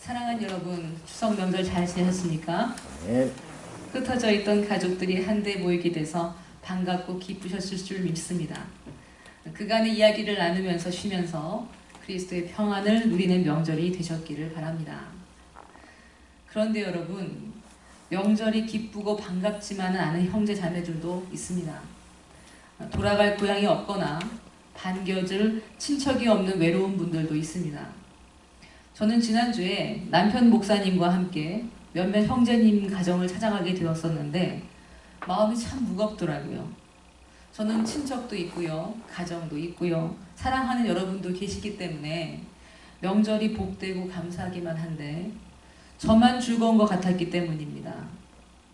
사랑하는 여러분, 추석 명절 잘 지내셨습니까? 네. 흩어져 있던 가족들이 한데 모이게 돼서 반갑고 기쁘셨을 줄 믿습니다. 그간의 이야기를 나누면서 쉬면서 그리스도의 평안을 누리는 명절이 되셨기를 바랍니다. 그런데 여러분, 명절이 기쁘고 반갑지만은 않은 형제 자매들도 있습니다. 돌아갈 고향이 없거나 반겨줄 친척이 없는 외로운 분들도 있습니다. 저는 지난주에 남편 목사님과 함께 몇몇 형제님 가정을 찾아가게 되었었는데 마음이 참 무겁더라고요. 저는 친척도 있고요, 가정도 있고요, 사랑하는 여러분도 계시기 때문에 명절이 복되고 감사하기만 한데 저만 즐거운 것 같았기 때문입니다.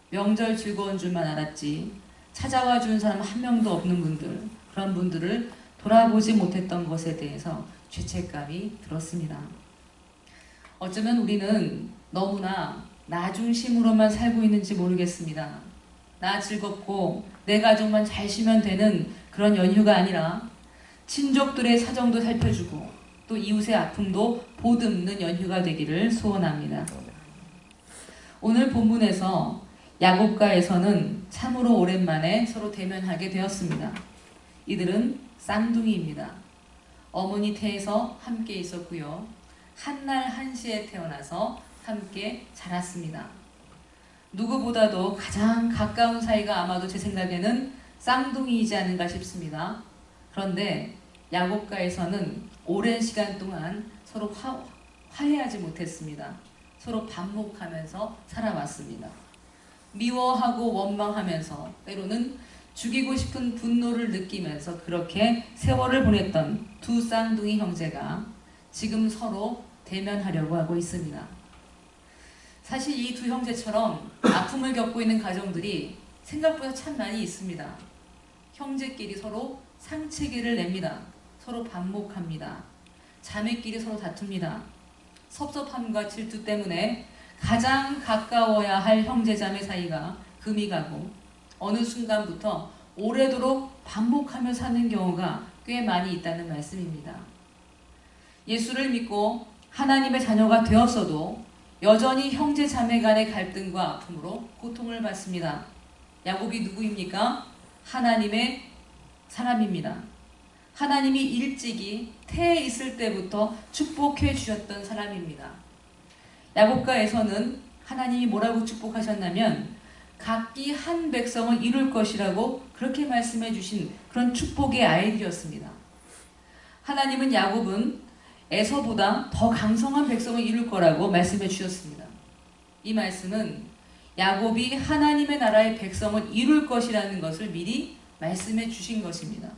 명절 즐거운 줄만 알았지 찾아와 준 사람 한 명도 없는 분들, 그런 분들을 돌아보지 못했던 것에 대해서 죄책감이 들었습니다. 어쩌면 우리는 너무나 나 중심으로만 살고 있는지 모르겠습니다. 나 즐겁고 내 가족만 잘 쉬면 되는 그런 연휴가 아니라 친족들의 사정도 살펴주고 또 이웃의 아픔도 보듬는 연휴가 되기를 소원합니다. 오늘 본문에서 야곱과에서는 참으로 오랜만에 서로 대면하게 되었습니다. 이들은 쌍둥이입니다. 어머니 태에서 함께 있었고요. 한날 한시에 태어나서 함께 자랐습니다. 누구보다도 가장 가까운 사이가 아마도 제 생각에는 쌍둥이이지 않은가 싶습니다. 그런데 야곱과에서는 오랜 시간 동안 서로 화해하지 못했습니다. 서로 반목하면서 살아왔습니다. 미워하고 원망하면서 때로는 죽이고 싶은 분노를 느끼면서 그렇게 세월을 보냈던 두 쌍둥이 형제가 지금 서로 대면하려고 하고 있습니다. 사실 이 두 형제처럼 아픔을 겪고 있는 가정들이 생각보다 참 많이 있습니다. 형제끼리 서로 상체기를 냅니다. 서로 반목합니다. 자매끼리 서로 다툽니다. 섭섭함과 질투 때문에 가장 가까워야 할 형제자매 사이가 금이 가고 어느 순간부터 오래도록 반목하며 사는 경우가 꽤 많이 있다는 말씀입니다. 예수를 믿고 하나님의 자녀가 되었어도 여전히 형제 자매 간의 갈등과 아픔으로 고통을 받습니다. 야곱이 누구입니까? 하나님의 사람입니다. 하나님이 일찍이 태에 있을 때부터 축복해 주셨던 사람입니다. 야곱과에서는 하나님이 뭐라고 축복하셨냐면 각기 한 백성을 이룰 것이라고 그렇게 말씀해 주신 그런 축복의 아이들이었습니다. 하나님은 야곱은 에서보다 더 강성한 백성을 이룰 거라고 말씀해 주셨습니다. 이 말씀은 야곱이 하나님의 나라의 백성을 이룰 것이라는 것을 미리 말씀해 주신 것입니다.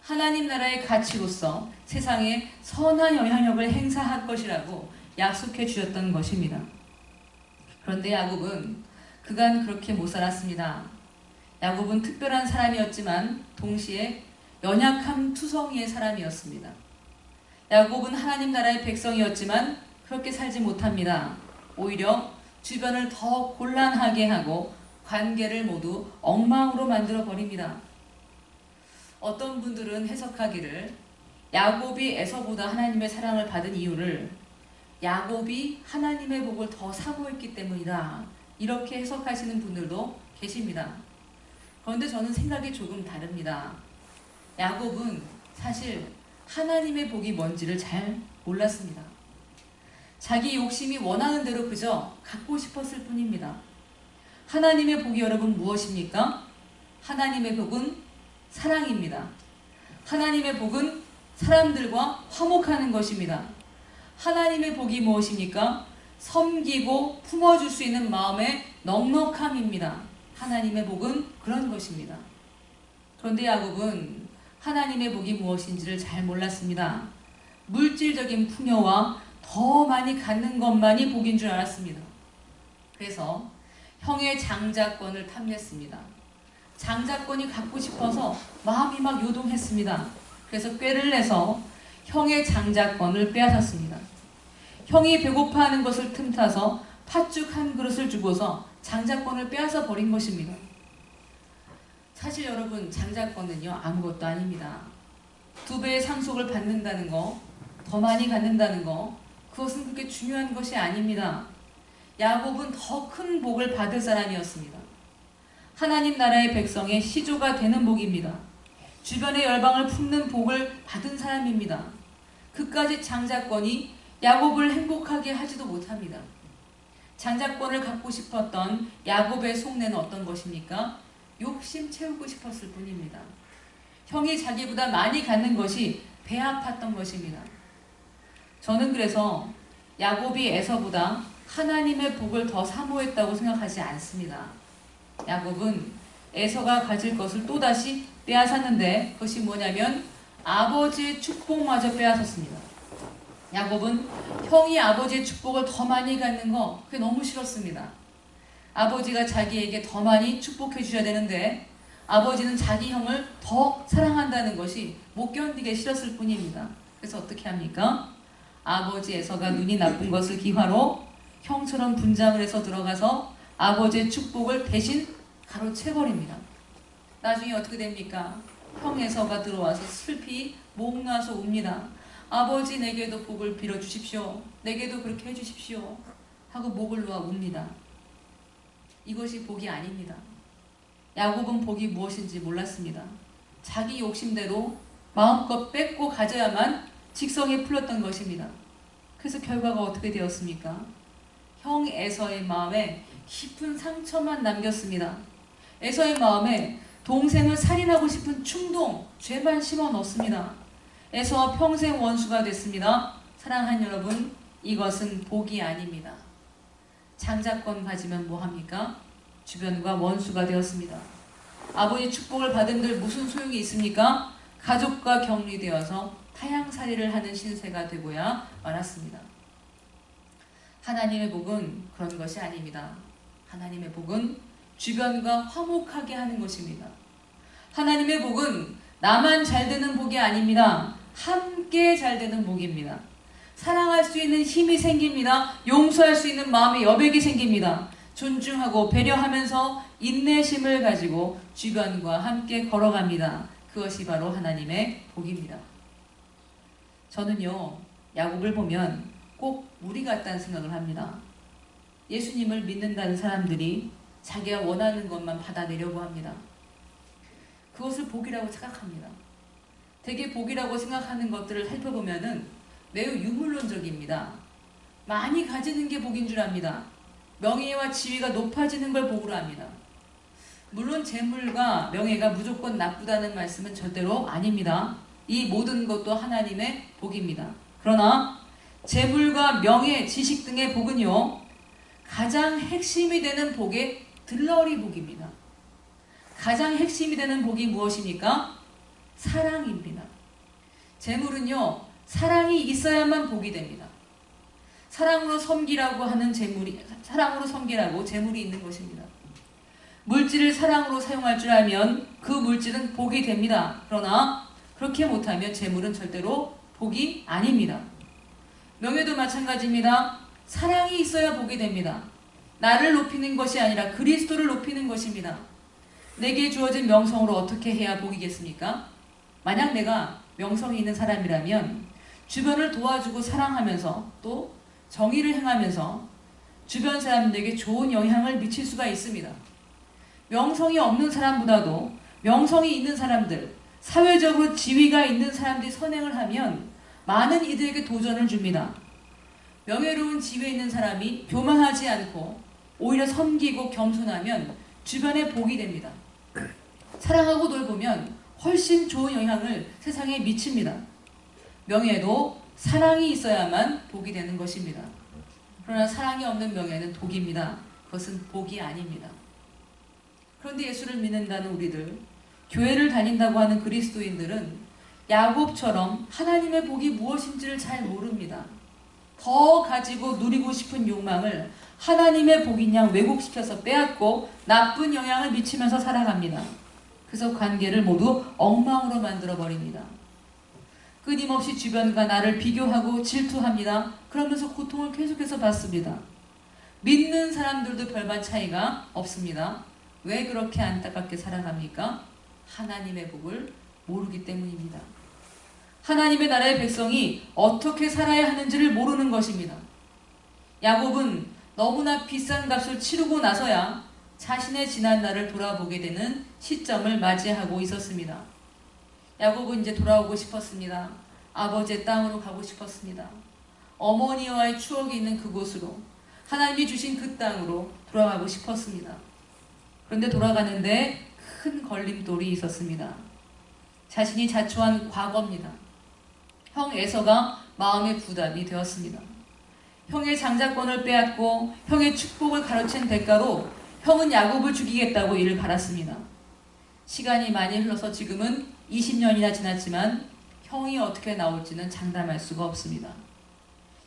하나님 나라의 가치로서 세상에 선한 영향력을 행사할 것이라고 약속해 주셨던 것입니다. 그런데 야곱은 그간 그렇게 못 살았습니다. 야곱은 특별한 사람이었지만 동시에 연약한 투성이의 사람이었습니다. 야곱은 하나님 나라의 백성이었지만 그렇게 살지 못합니다. 오히려 주변을 더 곤란하게 하고 관계를 모두 엉망으로 만들어 버립니다. 어떤 분들은 해석하기를 야곱이 에서보다 하나님의 사랑을 받은 이유를 야곱이 하나님의 복을 더 사모했기 때문이다. 이렇게 해석하시는 분들도 계십니다. 그런데 저는 생각이 조금 다릅니다. 야곱은 사실 하나님의 복이 뭔지를 잘 몰랐습니다. 자기 욕심이 원하는 대로 그저 갖고 싶었을 뿐입니다. 하나님의 복이 여러분 무엇입니까? 하나님의 복은 사랑입니다. 하나님의 복은 사람들과 화목하는 것입니다. 하나님의 복이 무엇입니까? 섬기고 품어줄 수 있는 마음의 넉넉함입니다. 하나님의 복은 그런 것입니다. 그런데 야곱은 하나님의 복이 무엇인지를 잘 몰랐습니다. 물질적인 풍요와 더 많이 갖는 것만이 복인 줄 알았습니다. 그래서 형의 장자권을 탐냈습니다. 장자권이 갖고 싶어서 마음이 막 요동했습니다. 그래서 꾀를 내서 형의 장자권을 빼앗았습니다. 형이 배고파하는 것을 틈타서 팥죽 한 그릇을 주고서 장자권을 빼앗아 버린 것입니다. 사실 여러분, 장자권은요 아무것도 아닙니다. 2배의 상속을 받는다는 거, 더 많이 갖는다는 거, 그것은 그렇게 중요한 것이 아닙니다. 야곱은 더 큰 복을 받을 사람이었습니다. 하나님 나라의 백성의 시조가 되는 복입니다. 주변의 열방을 품는 복을 받은 사람입니다. 그까지 장자권이 야곱을 행복하게 하지도 못합니다. 장자권을 갖고 싶었던 야곱의 속내는 어떤 것입니까? 욕심 채우고 싶었을 뿐입니다. 형이 자기보다 많이 갖는 것이 배 아팠던 것입니다. 저는 그래서 야곱이 에서보다 하나님의 복을 더 사모했다고 생각하지 않습니다. 야곱은 에서가 가질 것을 또다시 빼앗았는데 그것이 뭐냐면 아버지의 축복마저 빼앗았습니다. 야곱은 형이 아버지의 축복을 더 많이 갖는 거 그게 너무 싫었습니다. 아버지가 자기에게 더 많이 축복해 주셔야 되는데 아버지는 자기 형을 더 사랑한다는 것이 못 견디게 싫었을 뿐입니다. 그래서 어떻게 합니까? 아버지 에서가 눈이 나쁜 것을 기화로 형처럼 분장을 해서 들어가서 아버지의 축복을 대신 가로채버립니다. 나중에 어떻게 됩니까? 형 에서가 들어와서 슬피 목 놔서 웁니다. 아버지 내게도 복을 빌어주십시오. 내게도 그렇게 해주십시오. 하고 목을 놓아 웁니다. 이것이 복이 아닙니다. 야곱은 복이 무엇인지 몰랐습니다. 자기 욕심대로 마음껏 뺏고 가져야만 직성이 풀렸던 것입니다. 그래서 결과가 어떻게 되었습니까? 형 에서의 마음에 깊은 상처만 남겼습니다. 에서의 마음에 동생을 살인하고 싶은 충동, 죄만 심어 넣습니다. 에서와 평생 원수가 됐습니다. 사랑하는 여러분, 이것은 복이 아닙니다. 장자권 가지면 뭐합니까? 주변과 원수가 되었습니다. 아버지 축복을 받은들 무슨 소용이 있습니까? 가족과 격리되어서 타향살이를 하는 신세가 되고야 말았습니다. 하나님의 복은 그런 것이 아닙니다. 하나님의 복은 주변과 화목하게 하는 것입니다. 하나님의 복은 나만 잘 되는 복이 아닙니다. 함께 잘 되는 복입니다. 사랑할 수 있는 힘이 생깁니다. 용서할 수 있는 마음의 여백이 생깁니다. 존중하고 배려하면서 인내심을 가지고 주변과 함께 걸어갑니다. 그것이 바로 하나님의 복입니다. 저는요, 야곱을 보면 꼭 우리 같다는 생각을 합니다. 예수님을 믿는다는 사람들이 자기가 원하는 것만 받아내려고 합니다. 그것을 복이라고 생각합니다. 되게 복이라고 생각하는 것들을 살펴보면은 매우 유물론적입니다. 많이 가지는 게 복인 줄 압니다. 명예와 지위가 높아지는 걸 복으로 합니다. 물론 재물과 명예가 무조건 나쁘다는 말씀은 절대로 아닙니다. 이 모든 것도 하나님의 복입니다. 그러나 재물과 명예, 지식 등의 복은요, 가장 핵심이 되는 복의 들러리 복입니다. 가장 핵심이 되는 복이 무엇입니까? 사랑입니다. 재물은요, 사랑이 있어야만 복이 됩니다. 사랑으로 섬기라고 하는 사랑으로 섬기라고 재물이 있는 것입니다. 물질을 사랑으로 사용할 줄 알면 그 물질은 복이 됩니다. 그러나 그렇게 못하면 재물은 절대로 복이 아닙니다. 명예도 마찬가지입니다. 사랑이 있어야 복이 됩니다. 나를 높이는 것이 아니라 그리스도를 높이는 것입니다. 내게 주어진 명성으로 어떻게 해야 복이겠습니까? 만약 내가 명성이 있는 사람이라면 주변을 도와주고 사랑하면서 또 정의를 행하면서 주변 사람들에게 좋은 영향을 미칠 수가 있습니다. 명성이 없는 사람보다도 명성이 있는 사람들, 사회적으로 지위가 있는 사람들이 선행을 하면 많은 이들에게 도전을 줍니다. 명예로운 지위에 있는 사람이 교만하지 않고 오히려 섬기고 겸손하면 주변에 복이 됩니다. 사랑하고 돌보면 훨씬 좋은 영향을 세상에 미칩니다. 명예도 사랑이 있어야만 복이 되는 것입니다. 그러나 사랑이 없는 명예는 독입니다. 그것은 복이 아닙니다. 그런데 예수를 믿는다는 우리들, 교회를 다닌다고 하는 그리스도인들은 야곱처럼 하나님의 복이 무엇인지를 잘 모릅니다. 더 가지고 누리고 싶은 욕망을 하나님의 복인 양 왜곡시켜서 빼앗고 나쁜 영향을 미치면서 살아갑니다. 그래서 관계를 모두 엉망으로 만들어버립니다. 끊임없이 주변과 나를 비교하고 질투합니다. 그러면서 고통을 계속해서 받습니다. 믿는 사람들도 별반 차이가 없습니다. 왜 그렇게 안타깝게 살아갑니까? 하나님의 복을 모르기 때문입니다. 하나님의 나라의 백성이 어떻게 살아야 하는지를 모르는 것입니다. 야곱은 너무나 비싼 값을 치르고 나서야 자신의 지난 날을 돌아보게 되는 시점을 맞이하고 있었습니다. 야곱은 이제 돌아오고 싶었습니다. 아버지의 땅으로 가고 싶었습니다. 어머니와의 추억이 있는 그곳으로, 하나님이 주신 그 땅으로 돌아가고 싶었습니다. 그런데 돌아가는데 큰 걸림돌이 있었습니다. 자신이 자초한 과거입니다. 형 에서가 마음의 부담이 되었습니다. 형의 장자권을 빼앗고 형의 축복을 가로챈 대가로 형은 야곱을 죽이겠다고 이를 갈았습니다. 시간이 많이 흘러서 지금은 20년이나 지났지만 형이 어떻게 나올지는 장담할 수가 없습니다.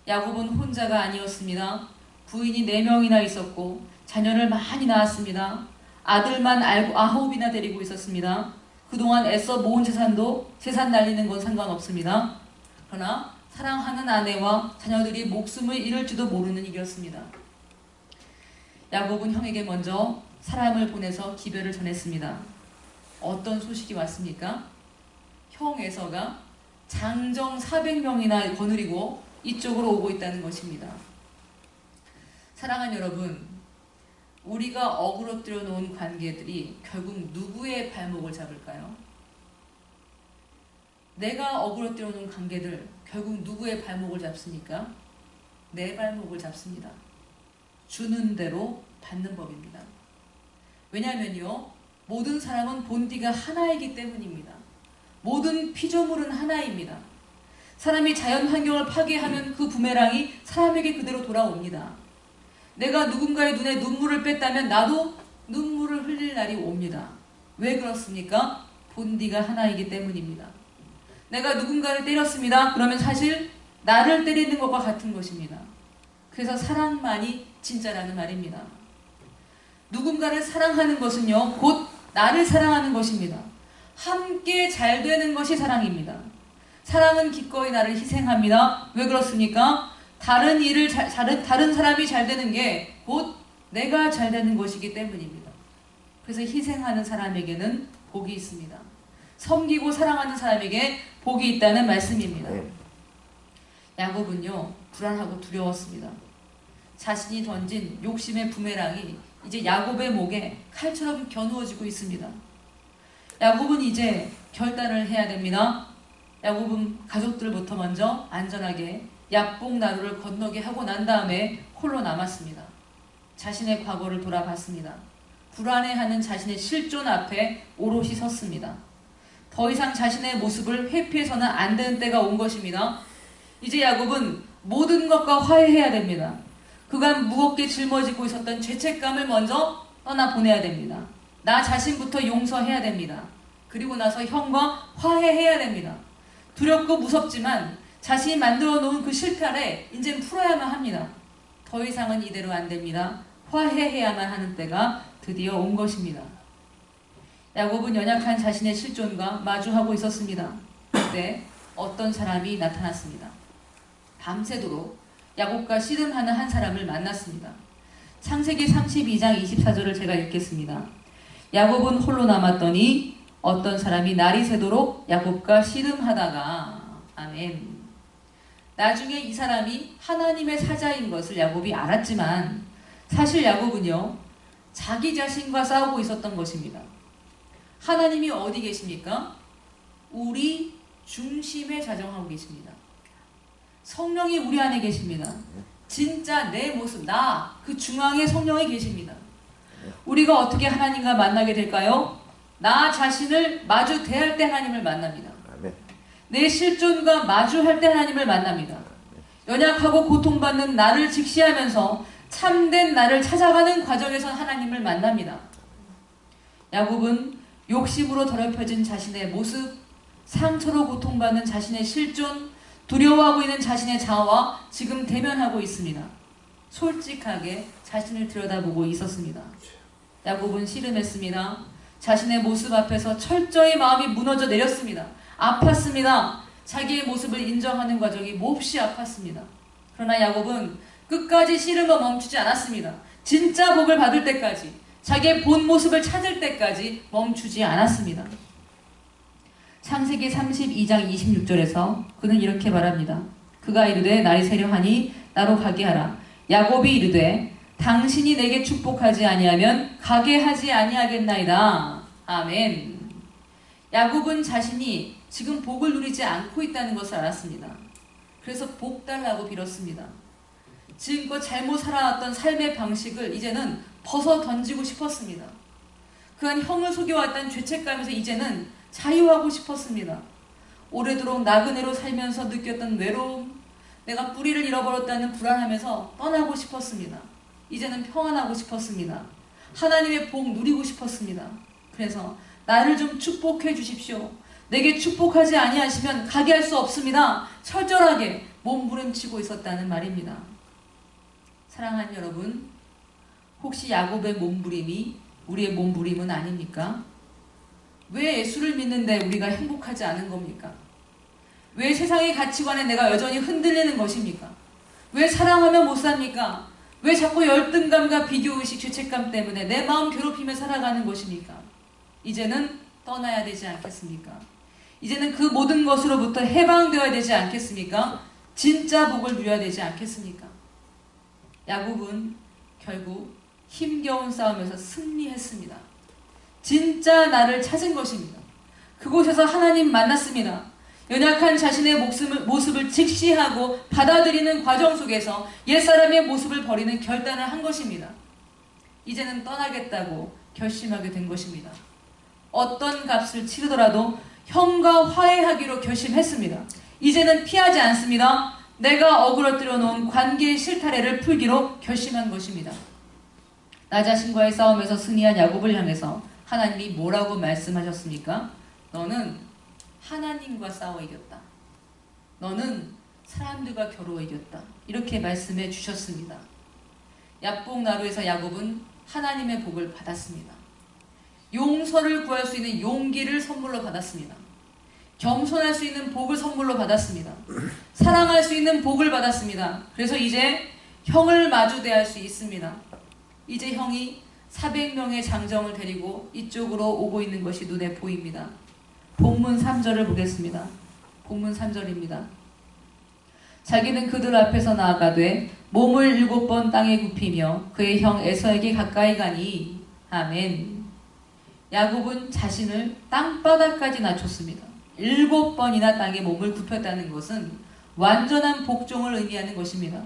야곱은 혼자가 아니었습니다. 부인이 4명이나 있었고 자녀를 많이 낳았습니다. 아들만 9이나 데리고 있었습니다. 그동안 애써 모은 재산도 재산 날리는 건 상관없습니다. 그러나 사랑하는 아내와 자녀들이 목숨을 잃을지도 모르는 일이었습니다. 야곱은 형에게 먼저 사람을 보내서 기별을 전했습니다. 어떤 소식이 왔습니까? 형 에서가 장정 400명이나 거느리고 이쪽으로 오고 있다는 것입니다. 사랑하는 여러분, 우리가 어그러뜨려 놓은 관계들이 결국 누구의 발목을 잡을까요? 내가 어그러뜨려 놓은 관계들 결국 누구의 발목을 잡습니까? 내 발목을 잡습니다. 주는 대로 받는 법입니다. 왜냐하면요, 모든 사람은 본디가 하나이기 때문입니다. 모든 피조물은 하나입니다. 사람이 자연 환경을 파괴하면 그 부메랑이 사람에게 그대로 돌아옵니다. 내가 누군가의 눈에 눈물을 뺐다면 나도 눈물을 흘릴 날이 옵니다. 왜 그렇습니까? 본디가 하나이기 때문입니다. 내가 누군가를 때렸습니다. 그러면 사실 나를 때리는 것과 같은 것입니다. 그래서 사랑만이 진짜라는 말입니다. 누군가를 사랑하는 것은요, 곧 나를 사랑하는 것입니다. 함께 잘 되는 것이 사랑입니다. 사랑은 기꺼이 나를 희생합니다. 왜 그렇습니까? 다른 사람이 잘 되는 게 곧 내가 잘 되는 것이기 때문입니다. 그래서 희생하는 사람에게는 복이 있습니다. 섬기고 사랑하는 사람에게 복이 있다는 말씀입니다. 야곱은요, 불안하고 두려웠습니다. 자신이 던진 욕심의 부메랑이 이제 야곱의 목에 칼처럼 겨누어지고 있습니다. 야곱은 이제 결단을 해야 됩니다. 야곱은 가족들부터 먼저 안전하게 야복나루를 건너게 하고 난 다음에 홀로 남았습니다. 자신의 과거를 돌아봤습니다. 불안해하는 자신의 실존 앞에 오롯이 섰습니다. 더 이상 자신의 모습을 회피해서는 안 되는 때가 온 것입니다. 이제 야곱은 모든 것과 화해해야 됩니다. 그간 무겁게 짊어지고 있었던 죄책감을 먼저 떠나보내야 됩니다. 나 자신부터 용서해야 됩니다. 그리고 나서 형과 화해해야 됩니다. 두렵고 무섭지만 자신이 만들어 놓은 그 실패 아래 이제는 풀어야만 합니다. 더 이상은 이대로 안 됩니다. 화해해야만 하는 때가 드디어 온 것입니다. 야곱은 연약한 자신의 실존과 마주하고 있었습니다. 그때 어떤 사람이 나타났습니다. 밤새도록 야곱과 씨름하는 한 사람을 만났습니다. 창세기 32장 24절을 제가 읽겠습니다. 야곱은 홀로 남았더니 어떤 사람이 날이 새도록 야곱과 씨름하다가, 아멘. 나중에 이 사람이 하나님의 사자인 것을 야곱이 알았지만 사실 야곱은요, 자기 자신과 싸우고 있었던 것입니다. 하나님이 어디 계십니까? 우리 중심에 자정하고 계십니다. 성령이 우리 안에 계십니다. 진짜 내 모습, 나, 그 중앙에 성령이 계십니다. 우리가 어떻게 하나님과 만나게 될까요? 나 자신을 마주 대할 때 하나님을 만납니다. 내 실존과 마주할 때 하나님을 만납니다. 연약하고 고통받는 나를 직시하면서 참된 나를 찾아가는 과정에서 하나님을 만납니다. 야곱은 욕심으로 더럽혀진 자신의 모습, 상처로 고통받는 자신의 실존, 두려워하고 있는 자신의 자아와 지금 대면하고 있습니다. 솔직하게 자신을 들여다보고 있었습니다. 야곱은 씨름했습니다. 자신의 모습 앞에서 철저히 마음이 무너져 내렸습니다. 아팠습니다. 자기의 모습을 인정하는 과정이 몹시 아팠습니다. 그러나 야곱은 끝까지 씨름을 멈추지 않았습니다. 진짜 복을 받을 때까지, 자기의 본 모습을 찾을 때까지 멈추지 않았습니다. 창세기 32장 26절에서 그는 이렇게 말합니다. 그가 이르되 날이 새려하니 나로 가게 하라. 야곱이 이르되 당신이 내게 축복하지 아니하면 가게 하지 아니하겠나이다. 아멘. 야곱은 자신이 지금 복을 누리지 않고 있다는 것을 알았습니다. 그래서 복 달라고 빌었습니다. 지금껏 잘못 살아왔던 삶의 방식을 이제는 벗어 던지고 싶었습니다. 그한 형을 속여왔던 죄책감에서 이제는 자유하고 싶었습니다. 오래도록 나그네로 살면서 느꼈던 외로움, 내가 뿌리를 잃어버렸다는 불안함에서 떠나고 싶었습니다. 이제는 평안하고 싶었습니다. 하나님의 복 누리고 싶었습니다. 그래서 나를 좀 축복해 주십시오. 내게 축복하지 아니하시면 가게 할 수 없습니다. 철저하게 몸부림치고 있었다는 말입니다. 사랑하는 여러분, 혹시 야곱의 몸부림이 우리의 몸부림은 아닙니까? 왜 예수를 믿는데 우리가 행복하지 않은 겁니까? 왜 세상의 가치관에 내가 여전히 흔들리는 것입니까? 왜 사랑하면 못 삽니까? 왜 자꾸 열등감과 비교의식, 죄책감 때문에 내 마음 괴롭히며 살아가는 것입니까? 이제는 떠나야 되지 않겠습니까? 이제는 그 모든 것으로부터 해방되어야 되지 않겠습니까? 진짜 복을 누려야 되지 않겠습니까? 야곱은 결국 힘겨운 싸움에서 승리했습니다. 진짜 나를 찾은 것입니다. 그곳에서 하나님 만났습니다. 연약한 자신의 모습을 직시하고 받아들이는 과정 속에서 옛사람의 모습을 버리는 결단을 한 것입니다. 이제는 떠나겠다고 결심하게 된 것입니다. 어떤 값을 치르더라도 형과 화해하기로 결심했습니다. 이제는 피하지 않습니다. 내가 어그러뜨려 놓은 관계의 실타래를 풀기로 결심한 것입니다. 나 자신과의 싸움에서 승리한 야곱을 향해서 하나님이 뭐라고 말씀하셨습니까? 너는 하나님과 싸워 이겼다. 너는 사람들과 겨루어 이겼다. 이렇게 말씀해 주셨습니다. 야복나루에서 야곱은 하나님의 복을 받았습니다. 용서를 구할 수 있는 용기를 선물로 받았습니다. 겸손할 수 있는 복을 선물로 받았습니다. 사랑할 수 있는 복을 받았습니다. 그래서 이제 형을 마주 대할 수 있습니다. 이제 형이 400명의 장정을 데리고 이쪽으로 오고 있는 것이 눈에 보입니다. 본문 3절을 보겠습니다. 본문 3절입니다. 자기는 그들 앞에서 나아가되 몸을 7번 땅에 굽히며 그의 형 에서에게 가까이 가니 아멘. 야곱은 자신을 땅바닥까지 낮췄습니다. 7번이나 땅에 몸을 굽혔다는 것은 완전한 복종을 의미하는 것입니다.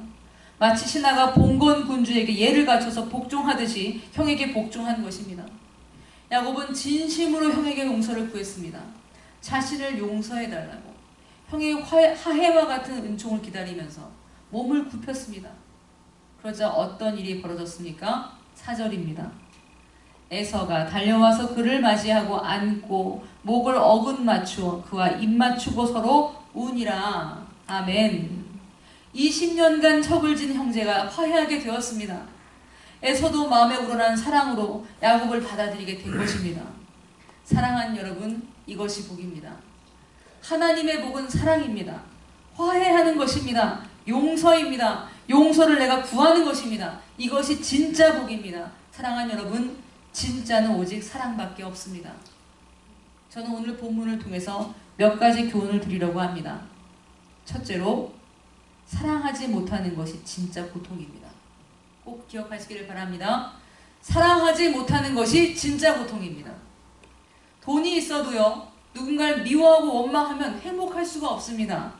마치 신하가 봉건 군주에게 예를 갖춰서 복종하듯이 형에게 복종한 것입니다. 야곱은 진심으로 형에게 용서를 구했습니다. 자신을 용서해달라고 형의 화해와 같은 은총을 기다리면서 몸을 굽혔습니다. 그러자 어떤 일이 벌어졌습니까? 4절입니다. 에서가 달려와서 그를 맞이하고 안고 목을 어긋 맞추어 그와 입 맞추고 서로 우니라. 아멘. 20년간 척을 진 형제가 화해하게 되었습니다. 에서도 마음에 우러난 사랑으로 야곱을 받아들이게 된 것입니다. 사랑하는 여러분, 이것이 복입니다. 하나님의 복은 사랑입니다. 화해하는 것입니다. 용서입니다. 용서를 내가 구하는 것입니다. 이것이 진짜 복입니다. 사랑하는 여러분, 진짜는 오직 사랑밖에 없습니다. 저는 오늘 본문을 통해서 몇 가지 교훈을 드리려고 합니다. 첫째로, 사랑하지 못하는 것이 진짜 고통입니다. 꼭 기억하시기를 바랍니다. 사랑하지 못하는 것이 진짜 고통입니다. 돈이 있어도요, 누군가를 미워하고 원망하면 행복할 수가 없습니다.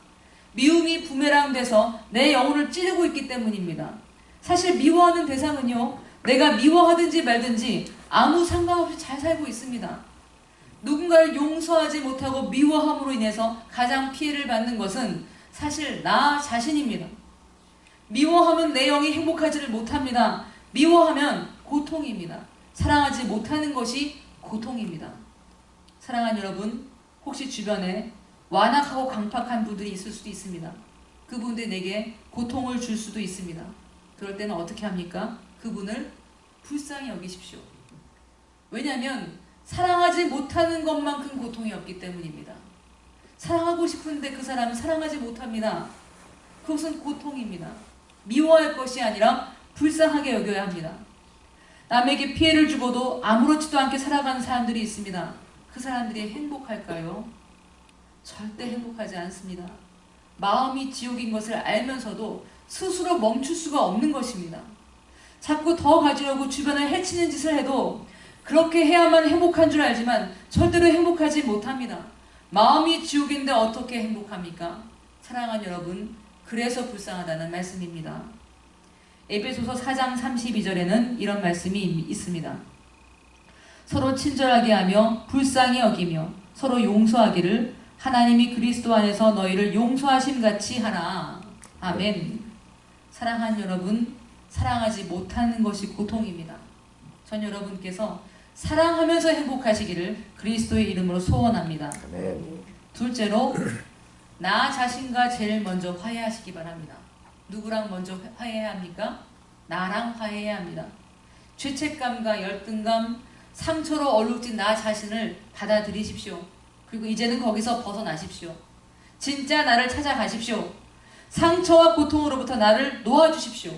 미움이 부메랑 돼서 내 영혼을 찌르고 있기 때문입니다. 사실 미워하는 대상은요, 내가 미워하든지 말든지 아무 상관없이 잘 살고 있습니다. 누군가를 용서하지 못하고 미워함으로 인해서 가장 피해를 받는 것은 사실 나 자신입니다. 미워하면 내 영이 행복하지를 못합니다. 미워하면 고통입니다. 사랑하지 못하는 것이 고통입니다. 사랑하는 여러분, 혹시 주변에 완악하고 강팍한 분들이 있을 수도 있습니다. 그분들 내게 고통을 줄 수도 있습니다. 그럴 때는 어떻게 합니까? 그분을 불쌍히 여기십시오. 왜냐하면 사랑하지 못하는 것만큼 고통이 없기 때문입니다. 사랑하고 싶은데 그 사람은 사랑하지 못합니다. 그것은 고통입니다. 미워할 것이 아니라 불쌍하게 여겨야 합니다. 남에게 피해를 주고도 아무렇지도 않게 살아가는 사람들이 있습니다. 그 사람들이 행복할까요? 절대 행복하지 않습니다. 마음이 지옥인 것을 알면서도 스스로 멈출 수가 없는 것입니다. 자꾸 더 가지려고 주변을 해치는 짓을 해도 그렇게 해야만 행복한 줄 알지만 절대로 행복하지 못합니다. 마음이 지옥인데 어떻게 행복합니까? 사랑하는 여러분, 그래서 불쌍하다는 말씀입니다. 에베소서 4장 32절에는 이런 말씀이 있습니다. 서로 친절하게 하며 불쌍히 여기며 서로 용서하기를 하나님이 그리스도 안에서 너희를 용서하심 같이 하라. 아멘. 사랑하는 여러분, 사랑하지 못하는 것이 고통입니다. 전 여러분께서 사랑하면서 행복하시기를 그리스도의 이름으로 소원합니다. 아멘. 둘째로 나 자신과 제일 먼저 화해하시기 바랍니다. 누구랑 먼저 화해해야 합니까? 나랑 화해해야 합니다. 죄책감과 열등감, 상처로 얼룩진 나 자신을 받아들이십시오. 그리고 이제는 거기서 벗어나십시오. 진짜 나를 찾아가십시오. 상처와 고통으로부터 나를 놓아주십시오.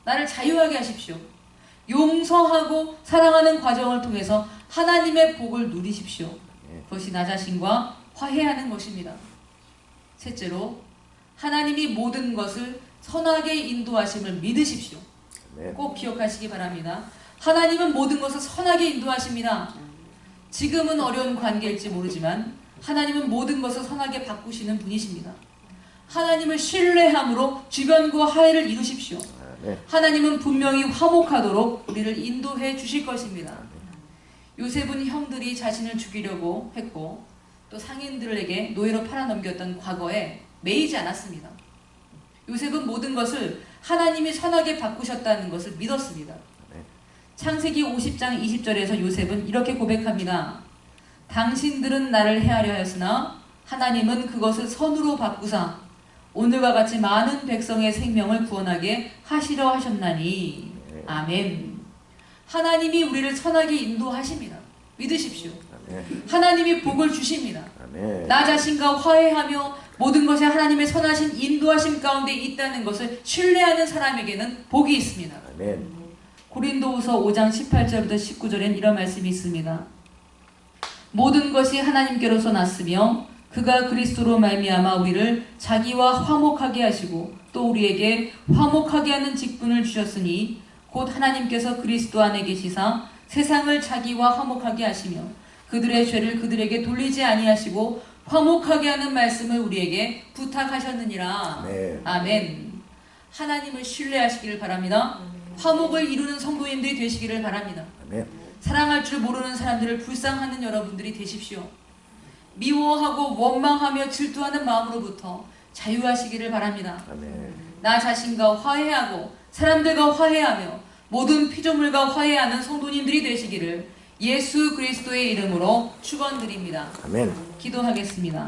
나를 자유하게 하십시오. 용서하고 사랑하는 과정을 통해서 하나님의 복을 누리십시오. 그것이 나 자신과 화해하는 것입니다. 셋째로 하나님이 모든 것을 선하게 인도하심을 믿으십시오. 꼭 기억하시기 바랍니다. 하나님은 모든 것을 선하게 인도하십니다. 지금은 어려운 관계일지 모르지만 하나님은 모든 것을 선하게 바꾸시는 분이십니다. 하나님을 신뢰함으로 주변과 화해를 이루십시오. 하나님은 분명히 화목하도록 우리를 인도해 주실 것입니다. 요셉은 형들이 자신을 죽이려고 했고 또 상인들에게 노예로 팔아넘겼던 과거에 매이지 않았습니다. 요셉은 모든 것을 하나님이 선하게 바꾸셨다는 것을 믿었습니다. 창세기 50장 20절에서 요셉은 이렇게 고백합니다. 당신들은 나를 해하려 하였으나 하나님은 그것을 선으로 바꾸사 오늘과 같이 많은 백성의 생명을 구원하게 하시려 하셨나니. 아멘. 하나님이 우리를 선하게 인도하십니다. 믿으십시오. 하나님이 복을 주십니다. 나 자신과 화해하며 모든 것이 하나님의 선하신 인도하심 가운데 있다는 것을 신뢰하는 사람에게는 복이 있습니다. 고린도후서 5장 18절부터 19절엔 이런 말씀이 있습니다. 모든 것이 하나님께로서 났으며 그가 그리스도로 말미암아 우리를 자기와 화목하게 하시고 또 우리에게 화목하게 하는 직분을 주셨으니 곧 하나님께서 그리스도 안에 계시사 세상을 자기와 화목하게 하시며 그들의 죄를 그들에게 돌리지 아니하시고 화목하게 하는 말씀을 우리에게 부탁하셨느니라. 아멘. 하나님을 신뢰하시기를 바랍니다. 화목을 이루는 성도님들이 되시기를 바랍니다. 사랑할 줄 모르는 사람들을 불쌍하는 여러분들이 되십시오. 미워하고 원망하며 질투하는 마음으로부터 자유하시기를 바랍니다. 나 자신과 화해하고 사람들과 화해하며 모든 피조물과 화해하는 성도님들이 되시기를 예수 그리스도의 이름으로 축원드립니다. 아멘. 기도하겠습니다.